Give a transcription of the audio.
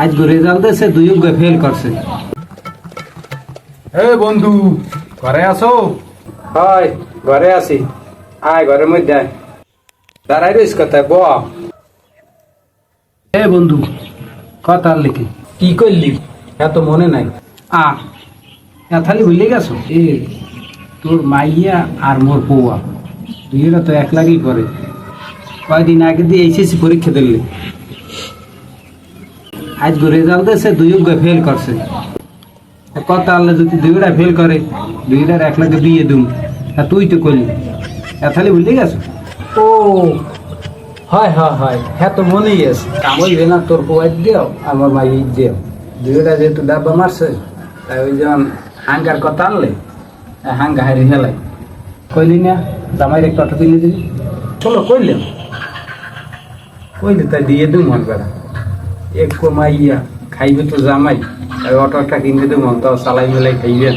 আজ রেজাল্ট দিয়েছে দুই ফেল করছে। এ বন্ধু, ঘরে আছো? হয়, ঘরে আছি। আয় ঘরের মধ্যে আয়। দাঁড়াই রইস কথায় ব। এ বন্ধু, কথা লিখি কি করলি এত মনে নাই। খালি ভুলে গেছো? তোর মাইয়া আর মোর বউয়া দুইটা তো এক লাগেই পরে। কয়দিন আগে দিয়ে এইচএসসি পরীক্ষা দিলে, আজ রেজাল্ট দিয়েছে দুই ফেল করছে। কথা আনলে যদি দুইটা ফেল করে দুইটার এক লাখে বিয়ে দুম, তুই তো করলি। খালি ভুলে গেছো? ও হয় হয় হয়, হ্যাঁ তো মনেই আছে। কামড়বে না তোর বউয়ের দিও আমার মাইয়ের দিও, দুইটা যেহেতু ডাব্বা মারছে তাই ওই যেমন হাঙ্গার কথা আনলে হাঙ্গা হারি হেলাই। কইলি না জামাইয়ের একটা অটো কিনে দিলি? চলো কইলাম, কইলি তাই দিয়ে দু মন বেড়া। এক মাইয়া খাইবে তো জামাই, অটো একটা কিনে দেবো, তাও চালাই মেলাই খাইবেন।